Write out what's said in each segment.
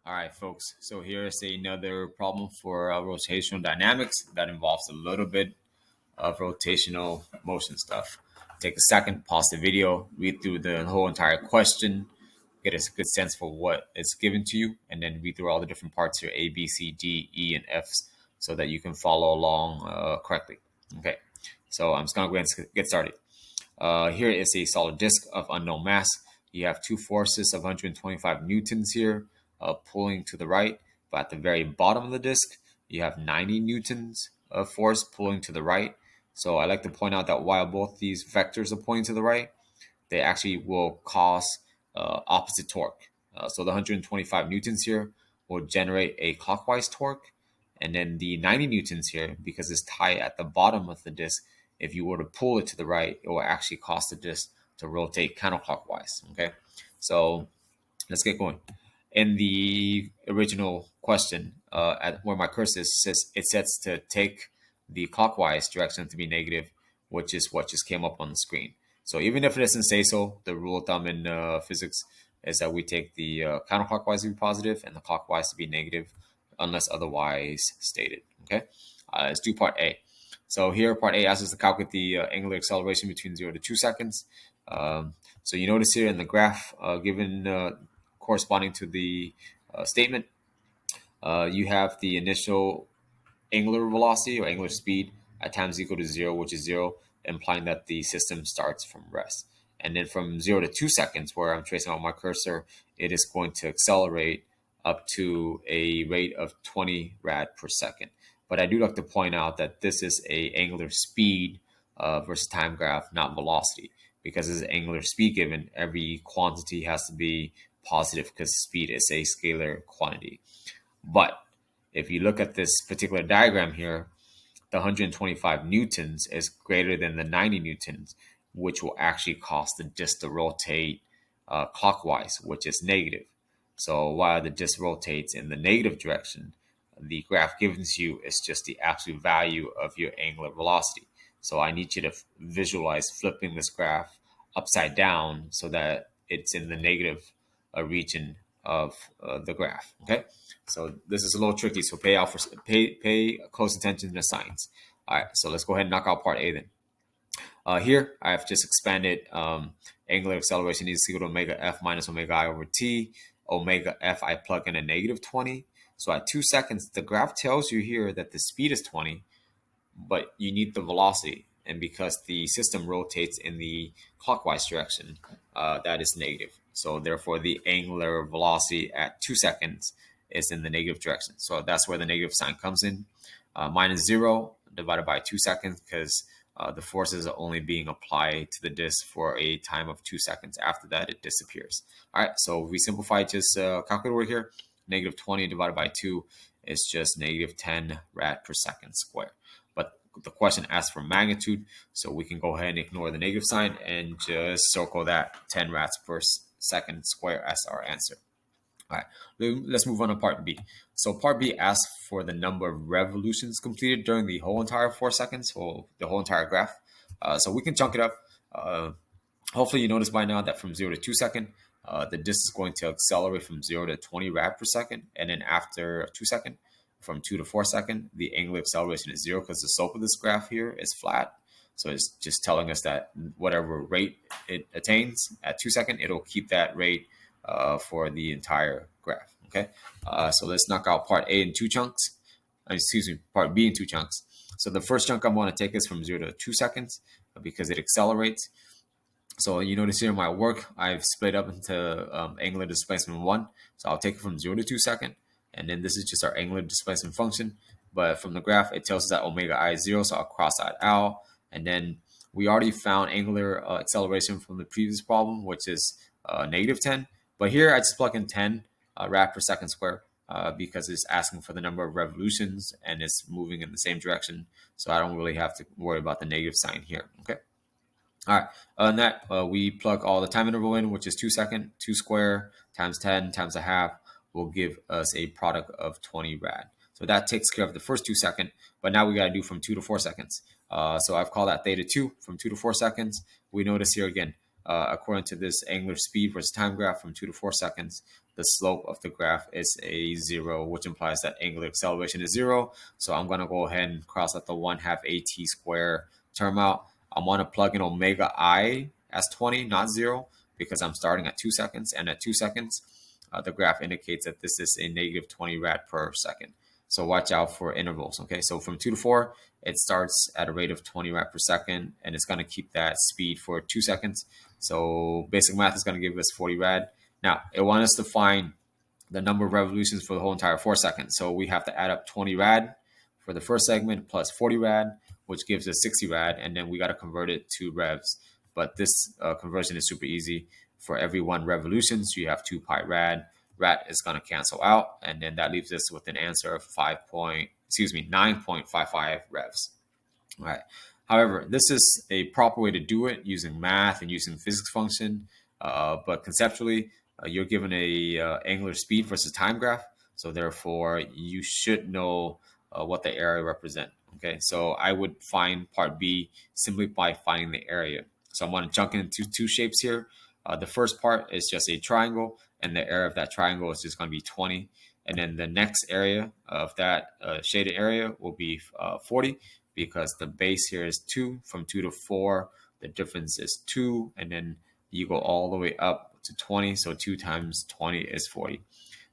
All right, folks. So here's another problem for rotational dynamics that involves a little bit of rotational motion stuff. Take a second, pause the video, read through the whole entire question, get a good sense for what is given to you, and then read through all the different parts here, A, B, C, D, E, and F's, so that you can follow along correctly. Okay, so I'm just going to go ahead and get started. Here is a solid disk of unknown mass. You have two forces of 125 newtons here pulling to the right, but at the very bottom of the disk, you have 90 newtons of force pulling to the right. So I like to point out that while both these vectors are pointing to the right, they actually will cause opposite torque. So the 125 newtons here will generate a clockwise torque, and then the 90 newtons here, because it's tight at the bottom of the disk, if you were to pull it to the right, it will actually cause the disk to rotate counterclockwise. Okay, so let's get going. In the original question, at where my cursor says it sets to take the clockwise direction to be negative, which is what just came up on the screen. So even if it doesn't say so, the rule of thumb in physics is that we take the counterclockwise to be positive and the clockwise to be negative, unless otherwise stated. Okay, let's do part A. So here, part A asks us to calculate the angular acceleration between 0 to 2 seconds. So you notice here in the graph given corresponding to the statement, you have the initial angular velocity or angular speed at times equal to 0, which is 0, implying that the system starts from rest. And then from 0 to 2 seconds, where I'm tracing on my cursor, it is going to accelerate up to a rate of 20 rad per second. But I do like to point out that this is a angular speed versus time graph, not velocity, because as angular speed given, every quantity has to be positive because speed is a scalar quantity. But if you look at this particular diagram here, the 125 newtons is greater than the 90 newtons, which will actually cause the disk to rotate clockwise, which is negative. So while the disk rotates in the negative direction, the graph given to you is just the absolute value of your angular velocity. So I need you to visualize flipping this graph upside down so that it's in the negative region of the graph. Okay, so this is a little tricky. So pay close attention to the signs. All right, so let's go ahead and knock out part A then. Here I've just expanded angular acceleration is equal to omega f minus omega I over t. Omega f I plug in a negative 20. So at 2 seconds, the graph tells you here that the speed is 20, but you need the velocity. And because the system rotates in the clockwise direction, that is negative. So therefore, the angular velocity at 2 seconds is in the negative direction. So that's where the negative sign comes in. Minus 0 divided by 2 seconds, because the forces are only being applied to the disk for a time of 2 seconds. After that, it disappears. All right, so we simplify, just calculate over here. Negative 20 divided by 2 is just negative 10 rad per second square. But the question asks for magnitude, so we can go ahead and ignore the negative sign and just circle that 10 rads per second square as our answer. All right, let's move on to part B. So part B asks for the number of revolutions completed during the whole entire 4 seconds, or the whole entire graph. So we can chunk it up. Hopefully you notice by now that from 0 to 2 seconds, the disk is going to accelerate from 0 to 20 rad per second. And then after 2 seconds, from 2 to 4 seconds, the angular acceleration is 0 because the slope of this graph here is flat. So it's just telling us that whatever rate it attains at 2 seconds, it'll keep that rate for the entire graph. Okay, so let's knock out part A in 2 chunks. Excuse me, part B in 2 chunks. So the first chunk I'm going to take is from 0 to 2 seconds because it accelerates. So you notice here in my work, I've split up into angular displacement 1. So I'll take it from 0 to 2 seconds. And then this is just our angular displacement function. But from the graph, it tells us that omega I is 0. So I'll cross that out. And then we already found angular acceleration from the previous problem, which is negative 10. But here I just plug in 10 rad per second square because it's asking for the number of revolutions and it's moving in the same direction. So I don't really have to worry about the negative sign here. Okay. All right, on that, we plug all the time interval in, which is 2 seconds. 2 square times 10 times a half will give us a product of 20 rad. So that takes care of the first 2 seconds, but now we got to do from 2 to 4 seconds. So I've called that theta 2 from 2 to 4 seconds. We notice here again, according to this angular speed versus time graph from 2 to 4 seconds, the slope of the graph is a 0, which implies that angular acceleration is 0. So I'm going to go ahead and cross out the 1/2 at square term out. I want to plug in omega I as 20, not 0, because I'm starting at 2 seconds. And at 2 seconds, the graph indicates that this is a negative 20 rad per second. So watch out for intervals. Okay, so from 2 to 4, it starts at a rate of 20 rad per second, and it's going to keep that speed for 2 seconds. So basic math is going to give us 40 rad. Now, it wants us to find the number of revolutions for the whole entire 4 seconds. So we have to add up 20 rad for the first segment plus 40 rad, which gives us 60 rad, and then we got to convert it to revs. But this conversion is super easy. For every 1 revolution, so you have 2 pi rad. Rad is going to cancel out, and then that leaves us with an answer of 9.55 revs. All right. However, this is a proper way to do it using math and using physics function, but conceptually, you're given a angular speed versus time graph, so therefore you should know what the area represent. Okay, so I would find part B simply by finding the area. So I'm going to chunk into 2 shapes here. The first part is just a triangle, and the area of that triangle is just going to be 20. And then the next area of that shaded area will be 40, because the base here is 2. From 2 to 4, the difference is 2. And then you go all the way up to 20. So 2 times 20 is 40.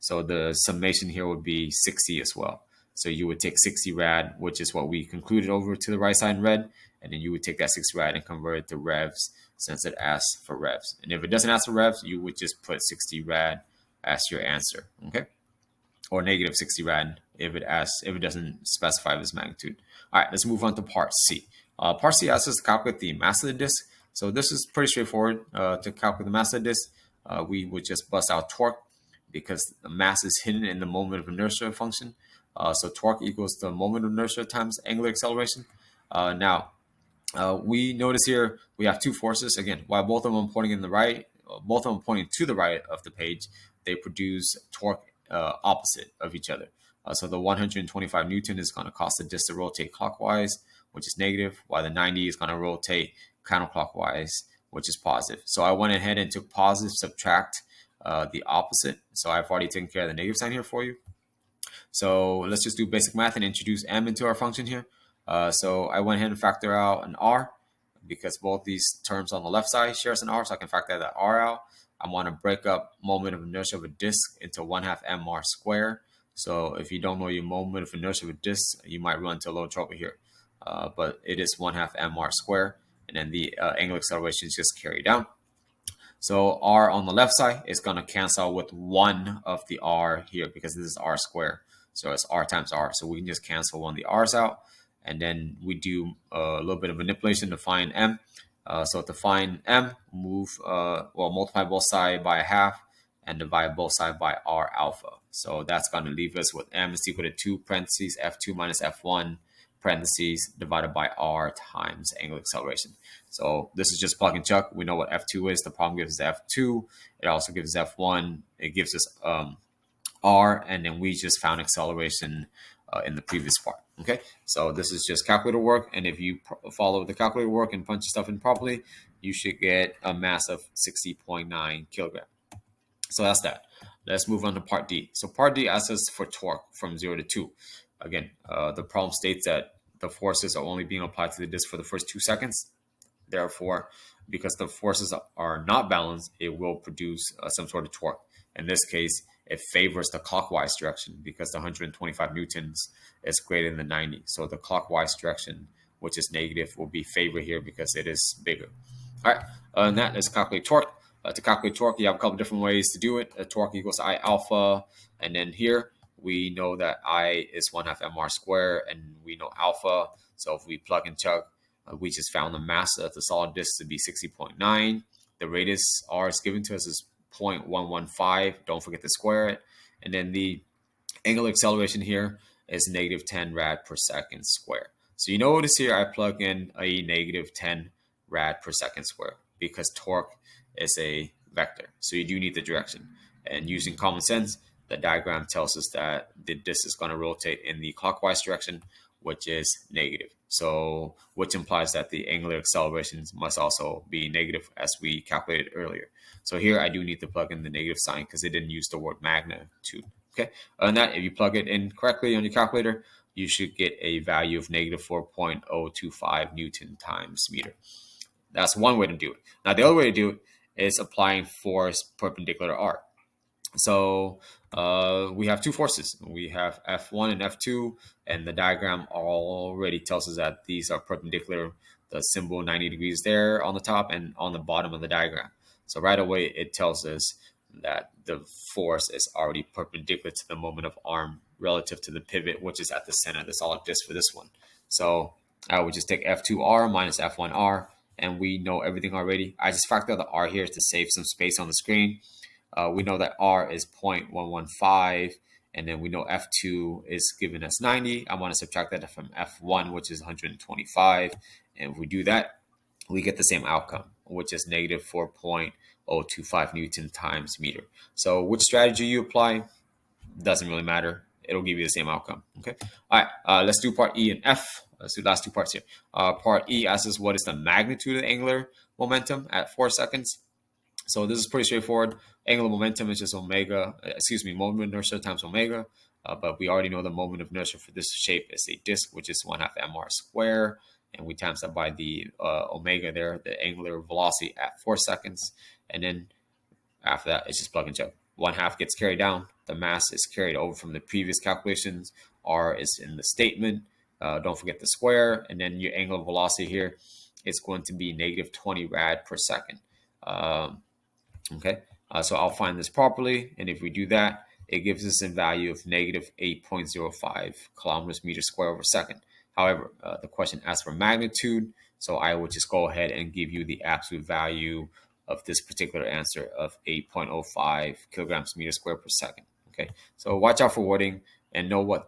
So the summation here would be 60 as well. So you would take 60 rad, which is what we concluded over to the right side in red. And then you would take that 60 rad and convert it to revs, since it asks for revs. And if it doesn't ask for revs, you would just put 60 rad as your answer, okay? Or negative 60 rad if it doesn't specify this magnitude. All right, let's move on to part C. Part C asks us to calculate the mass of the disk. So this is pretty straightforward. To calculate the mass of the disk, we would just bust out torque, because the mass is hidden in the moment of inertia function. So torque equals the moment of inertia times angular acceleration. Now, we notice here we have 2 forces. Again, while both of them pointing in the right, both of them pointing to the right of the page, they produce torque opposite of each other. So the 125 Newton is going to cause the disk to rotate clockwise, which is negative, while the 90 is going to rotate counterclockwise, which is positive. So I went ahead and took positive, subtract the opposite. So I've already taken care of the negative sign here for you. So let's just do basic math and introduce m into our function here. So I went ahead and factor out an r, because both these terms on the left side shares an r, so I can factor that r out. I want to break up moment of inertia of a disk into 1/2 mr squared. So if you don't know your moment of inertia of a disk, you might run into a little trouble here. But it is 1/2 mr squared, and then the angular acceleration is just carried down. So r on the left side is going to cancel with 1 of the r here, because this is r squared. So it's r times r. So we can just cancel one of the r's out. And then we do a little bit of manipulation to find m. So to find m, multiply both sides by 1/2 and divide both sides by r alpha. So that's going to leave us with m is equal to 2 parentheses f2 minus f1 parentheses divided by r times angular acceleration. So this is just plug and chuck. We know what f2 is. The problem gives us f2. It also gives us f1. It gives us r, and then we just found acceleration in the previous part. Okay, so this is just calculator work, and if you follow the calculator work and punch stuff in properly, you should get a mass of 60.9 kilogram. So that's that. Let's move on to part D. So part D asks us for torque from 0 to 2. Again, the problem states that the forces are only being applied to the disk for the first 2 seconds. Therefore, because the forces are not balanced, it will produce some sort of torque. In this case, it favors the clockwise direction, because the 125 newtons is greater than 90. So the clockwise direction, which is negative, will be favored here because it is bigger. All right, and that is calculate torque. To calculate torque, you have a couple different ways to do it. Torque equals I alpha, and then here we know that I is 1/2 mr squared, and we know alpha. So if we plug and chug, we just found the mass of the solid disk to be 60.9. The radius r is given to us is 0.115. Don't forget to square it. And then the angular acceleration here is negative 10 rad per second squared. So you notice here I plug in a negative 10 rad per second squared, because torque is a vector. So you do need the direction. And using common sense, the diagram tells us that the disk is going to rotate in the clockwise direction, which is negative. So, which implies that the angular accelerations must also be negative as we calculated earlier. So here I do need to plug in the negative sign because it didn't use the word magnitude. Okay. Other than that, if you plug it in correctly on your calculator, you should get a value of negative 4.025 Newton times meter. That's one way to do it. Now, the other way to do it is applying force perpendicular to R. So we have two forces. We have F1 and F2, and the diagram already tells us that these are perpendicular. The symbol 90 degrees there on the top and on the bottom of the diagram. So right away, it tells us that the force is already perpendicular to the moment of arm relative to the pivot, which is at the center of the solid disk for this one. So I would just take F2R minus F1R, and we know everything already. I just factor the R here to save some space on the screen. We know that R is 0.115, and then we know F2 is given as 90. I want to subtract that from F1, which is 125. And if we do that, we get the same outcome, which is negative 4.025 Newton times meter. So which strategy you apply doesn't really matter. It'll give you the same outcome. Okay. All right. Let's do part E and F. Let's do the last two parts here. Part E asks us what is the magnitude of the angular momentum at 4 seconds. So this is pretty straightforward. Angular momentum is just moment of inertia times omega. But we already know the moment of inertia for this shape is a disk, which is 1/2 mr square. And we times that by the omega there, the angular velocity at 4 seconds. And then after that, it's just plug and chug. 1/2 gets carried down. The mass is carried over from the previous calculations. R is in the statement. Don't forget the square. And then your angular velocity here is going to be negative 20 rad per second. Okay, so I'll find this properly, and if we do that, it gives us a value of negative 8.05 kilometers meter square over second. However, the question asks for magnitude, so I will just go ahead and give you the absolute value of this particular answer of 8.05 kilograms meter square per second. Okay, so watch out for wording and know what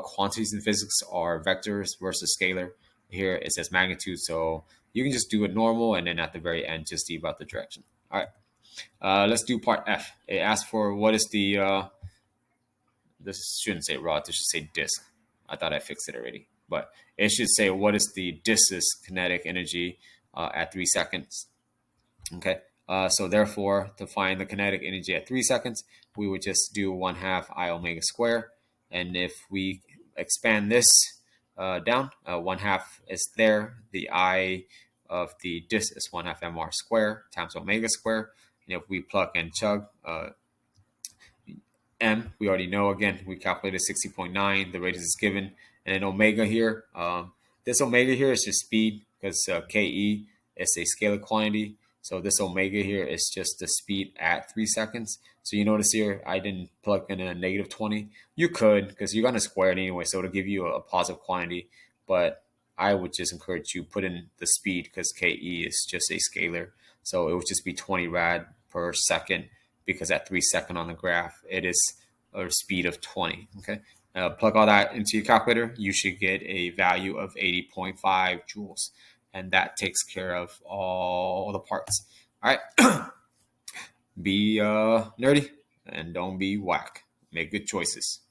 quantities in physics are vectors versus scalar. Here it says magnitude, so you can just do it normal, and then at the very end, just leave out the direction. All right. Let's do part F. It asks for what is the, this shouldn't say rod, this should say disk. I thought I fixed it already. But it should say what is the disk's kinetic energy at 3 seconds. Okay, so therefore, to find the kinetic energy at 3 seconds, we would just do 1/2 I omega square. And if we expand this down, 1/2 is there. The I of the disk is 1/2 mr square times omega square. And if we plug and chug, M, we already know, again, we calculated 60.9, the radius is given. And then omega here, this omega here is just speed because KE is a scalar quantity. So this omega here is just the speed at 3 seconds. So you notice here, I didn't plug in a negative 20. You could, because you're going to square it anyway, so it'll give you a positive quantity. But I would just encourage you put in the speed because KE is just a scalar. So it would just be 20 rad per second because at 3 seconds on the graph, it is a speed of 20. Okay, plug all that into your calculator. You should get a value of 80.5 joules. And that takes care of all the parts. All right, be nerdy and don't be whack. Make good choices.